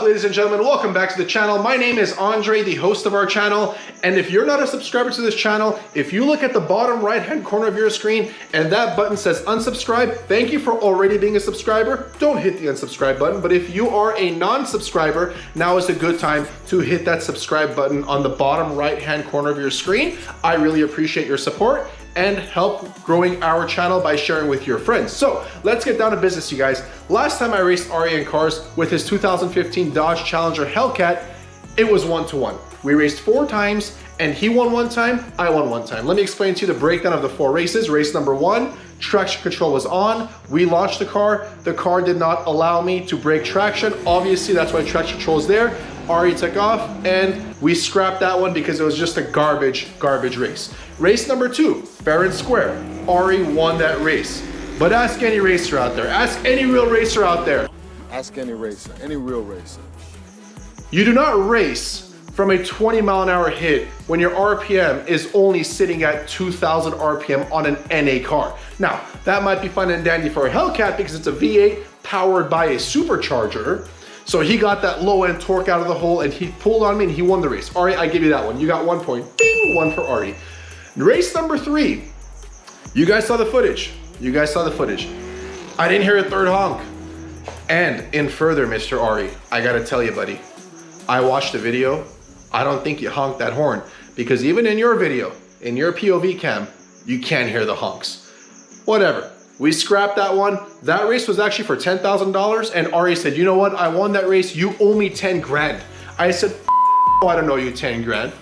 ladies and gentlemen? Welcome back to the channel. My name is Andre, the host of our channel. And if you're not a subscriber to this channel, if you look at the bottom right-hand corner of your screen and that button says unsubscribe, thank you for already being a subscriber. Don't hit the unsubscribe button. But if you are a non-subscriber, now is a good time to hit that subscribe button on the bottom right-hand corner of your screen. I really appreciate your support and help growing our channel by sharing with your friends. So let's get down to business, you guys. Last time I raced Ari in cars with his 2015 Dodge Challenger Hellcat, it was 1-to-1. We raced 4 times and he won 1 time, I won 1 time. Let me explain to you the breakdown of the 4 races. Race number 1, traction control was on. We launched the car. The car did not allow me to break traction. Obviously, that's why traction control is there. Ari took off and we scrapped that one because it was just a garbage race. Race number 2, fair and square. Ari won that race. But ask any racer out there. Ask any real racer out there. Ask any racer, any real racer. You do not race from a 20-mile-an-hour hit when your RPM is only sitting at 2,000 RPM on an NA car. Now, that might be fun and dandy for a Hellcat because it's a V8 powered by a supercharger. So he got that low-end torque out of the hole and he pulled on me and he won the race. Ari, I give you that one. You got 1 point. Ding, 1 for Ari. Race number 3. You guys saw the footage. You guys saw the footage. I didn't hear a third honk. And in further, Mr. Ari, I gotta tell you, buddy, I watched the video. I don't think you honked that horn because even in your video, in your POV cam, you can't hear the honks. Whatever. We scrapped that one. That race was actually for $10,000 and Ari said, you know what? I won that race. You owe me 10 grand. I said, I don't know you 10 grand.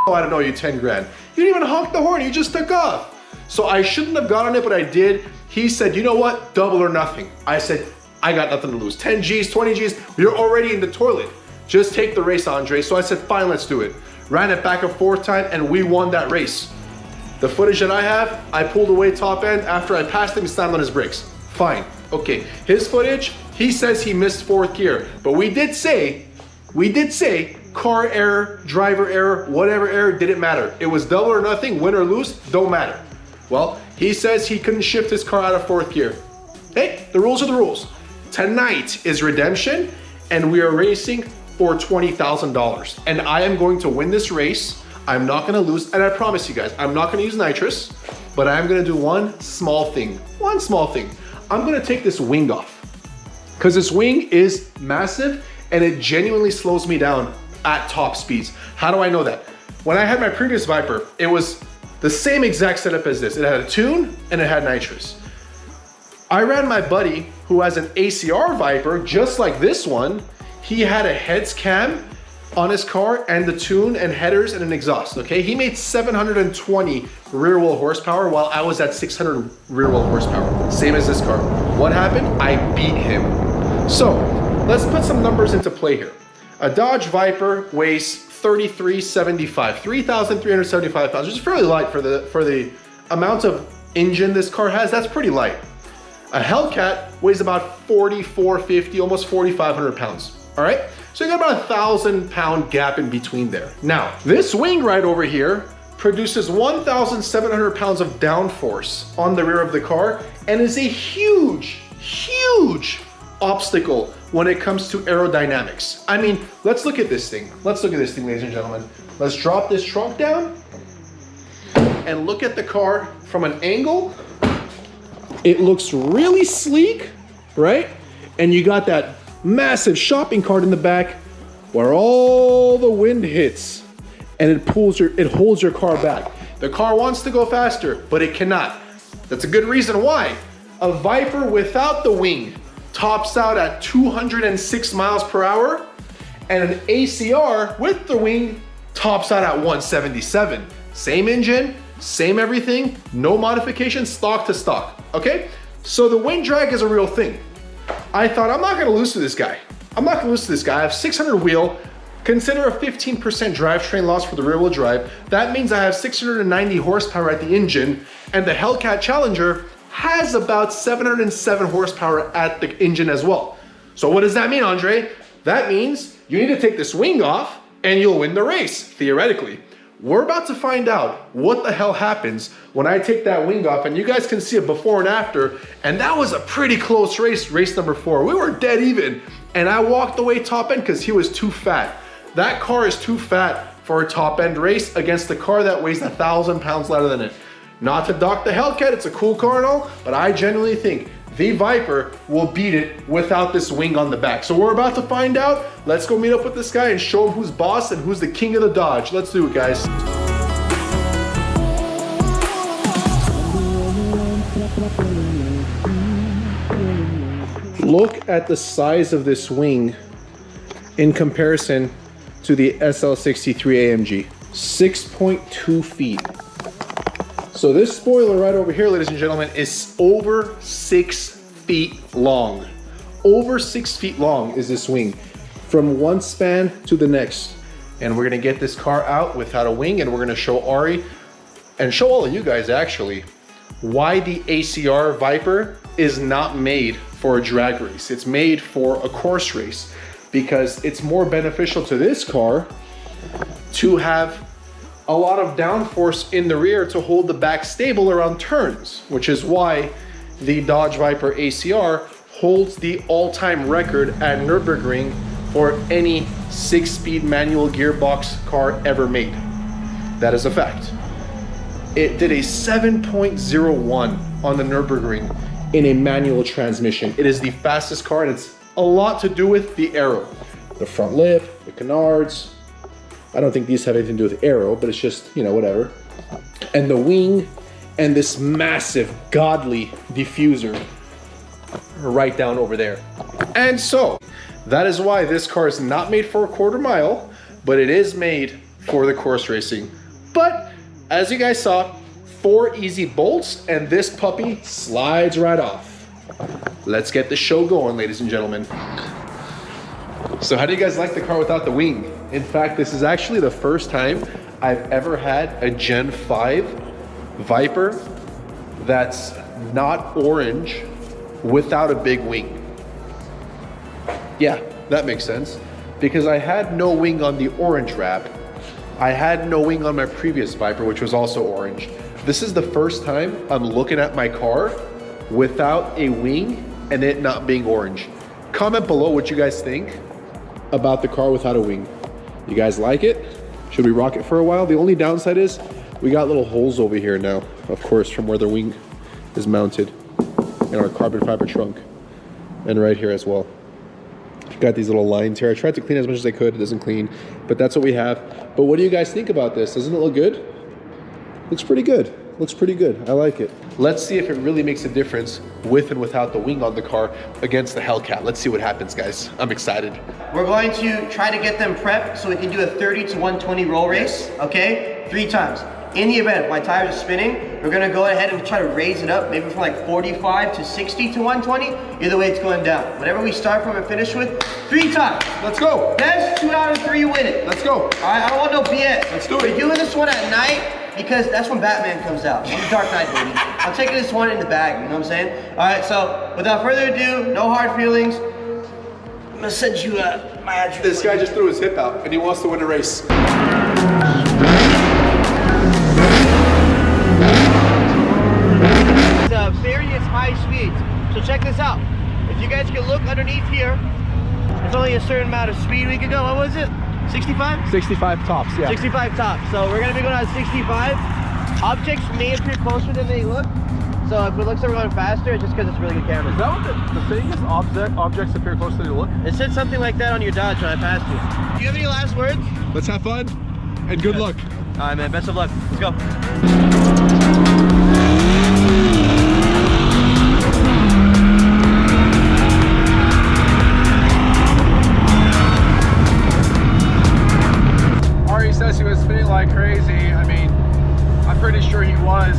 I don't know you 10 grand. You didn't even honk the horn. You just took off. So I shouldn't have got on it, but I did. He said, you know what? Double or nothing. I said, I got nothing to lose. 10 G's, 20 G's. You're already in the toilet. Just take the race, Andre. So I said, fine, let's do it. Ran it back a 4th time and we won that race. The footage that I have, I pulled away top end after I passed him and slammed on his brakes. Fine, okay. His footage, he says he missed 4th gear, but we did say car error, driver error, whatever error, didn't matter. It was double or nothing, win or lose, don't matter. Well, he says he couldn't shift his car out of 4th gear. Hey, the rules are the rules. Tonight is redemption and we are racing for $20,000. And I am going to win this race. I'm not gonna lose, and I promise you guys, I'm not gonna use nitrous, but I am gonna do one small thing. I'm gonna take this wing off, because this wing is massive and it genuinely slows me down at top speeds. How do I know that? When I had my previous Viper, it was the same exact setup as this. It had a tune and it had nitrous. I ran my buddy who has an ACR Viper, just like this one. He had a heads cam on his car and the tune and headers and an exhaust, okay? He made 720 rear wheel horsepower while I was at 600 rear wheel horsepower, same as this car. What happened? I beat him. So let's put some numbers into play here. A Dodge Viper weighs 3,375 pounds, which is fairly light for the amount of engine this car has. That's pretty light. A Hellcat weighs about 4,450, almost 4,500 pounds, all right? So you got about 1,000-pound gap in between there. Now, this wing right over here produces 1,700 pounds of downforce on the rear of the car and is a huge obstacle when it comes to aerodynamics. I mean, let's look at this thing. Let's look at this thing, ladies and gentlemen. Let's drop this trunk down and look at the car from an angle. It looks really sleek, right? And you got that massive shopping cart in the back where all the wind hits and it holds your car back. The car wants to go faster, but it cannot. That's a good reason why. A Viper without the wing tops out at 206 miles per hour and an ACR with the wing tops out at 177. Same engine, same everything, no modification, stock to stock, okay? So the wind drag is a real thing. I thought, I'm not gonna lose to this guy. I have 600 wheel, consider a 15% drivetrain loss for the rear wheel drive. That means I have 690 horsepower at the engine, and the Hellcat Challenger has about 707 horsepower at the engine as well. So what does that mean, Andre? That means you need to take this wing off and you'll win the race, theoretically. We're about to find out what the hell happens when I take that wing off, and you guys can see it before and after, and that was a pretty close race, race number 4. We were dead even, and I walked away top end because he was too fat. That car is too fat for a top end race against a car that weighs 1,000 pounds lighter than it. Not to dock the Hellcat, it's a cool car and all, but I genuinely think the Viper will beat it without this wing on the back. So we're about to find out. Let's go meet up with this guy and show him who's boss and who's the king of the Dodge. Let's do it, guys. Look at the size of this wing in comparison to the SL63 AMG. 6.2 feet. So this spoiler right over here, ladies and gentlemen, is over 6 feet long. Over 6 feet long is this wing from one span to the next. And we're gonna get this car out without a wing, and we're gonna show Ari and show all of you guys actually why the ACR Viper is not made for a drag race. It's made for a course race because it's more beneficial to this car to have a lot of downforce in the rear to hold the back stable around turns, which is why the Dodge Viper ACR holds the all-time record at Nürburgring for any 6-speed manual gearbox car ever made. That is a fact. It did a 7.01 on the Nürburgring in a manual transmission. It is the fastest car, and it's a lot to do with the aero. The front lip, the canards. I don't think these have anything to do with aero, but it's just, you know, whatever. And the wing and this massive, godly diffuser right down over there. And so, that is why this car is not made for a quarter mile, but it is made for the course racing. But, as you guys saw, 4 easy bolts, and this puppy slides right off. Let's get the show going, ladies and gentlemen. So how do you guys like the car without the wing? In fact, this is actually the first time I've ever had a Gen 5 Viper that's not orange without a big wing. Yeah, that makes sense. Because I had no wing on the orange wrap. I had no wing on my previous Viper, which was also orange. This is the first time I'm looking at my car without a wing and it not being orange. Comment below what you guys think about the car without a wing. You guys like it? Should we rock it for a while? The only downside is we got little holes over here now, of course, from where the wing is mounted in our carbon fiber trunk, and right here as well. Got these little lines here. I tried to clean as much as I could. It doesn't clean, but that's what we have. But what do you guys think about this? Doesn't it look good? Looks pretty good. Looks pretty good. I like it. Let's see if it really makes a difference with and without the wing on the car against the Hellcat. Let's see what happens, guys. I'm excited. We're going to try to get them prepped so we can do a 30 to 120 roll race, okay? 3 times. In the event my tires are spinning, we're gonna go ahead and try to raise it up, maybe from like 45 to 60 to 120. Either way, it's going down. Whatever we start from and finish with, 3 times. Let's go. Best 2 out of 3, you win it. Let's go. All right, I don't want no BS. Let's do it. We're doing this one at night because that's when Batman comes out. I'm the Dark Knight, baby. I'm taking this one in the bag, you know what I'm saying? All right, so without further ado, no hard feelings. I'm gonna send you my address. This guy just threw his hip out and he wants to win a race. Various high speeds. So check this out. If you guys can look underneath here, there's only a certain amount of speed we can go. What was it? 65? 65 tops, yeah. 65 tops. So we're gonna be going at 65. Objects may appear closer than they look. So if it looks like we're going faster, it's just because it's really good camera. Is that what the thing is? Objects appear closer than they look? It said something like that on your Dodge when I passed you. Do you have any last words? Let's have fun and good luck. All right, man. Best of luck. Let's go. Says he was spinning like crazy. I mean, I'm pretty sure he was.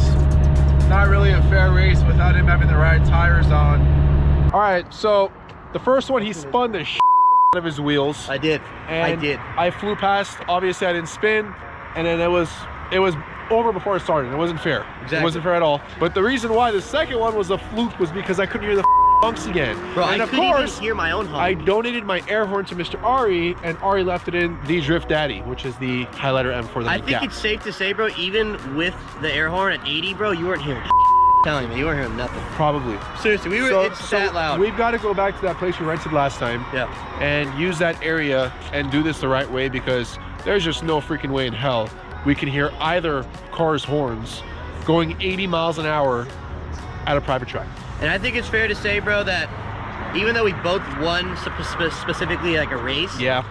Not really a fair race without him having the right tires on. All right, so the first one he spun the shit out of his wheels. I did. And I flew past. Obviously, I didn't spin, and then it was over before it started. It wasn't fair. Exactly. It wasn't fair at all. But the reason why the second one was a fluke was because I couldn't hear the honks again. Bro, and I of couldn't course, even hear my own honk. I donated my air horn to Mr. Ari, and Ari left it in the Drift Daddy, which is the highlighter M for the I think it's safe to say, bro, even with the air horn at 80, bro, you weren't hearing it. telling me, you weren't hearing nothing. Probably. Seriously, we were, it's that loud. We've got to go back to that place we rented last time. Yeah. And use that area and do this the right way, because there's just no freaking way in hell we can hear either car's horns going 80 miles an hour at a private track. And I think it's fair to say, bro, that even though we both won specifically like a race, Yeah,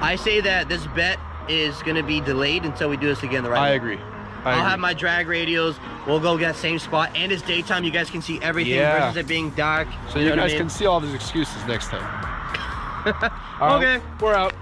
I say that this bet is going to be delayed until we do this again the right way. I agree. I'll have my drag radios. We'll go get that same spot, and it's daytime. You guys can see everything versus it being dark. So you guys can see all these excuses next time. Okay, we're out.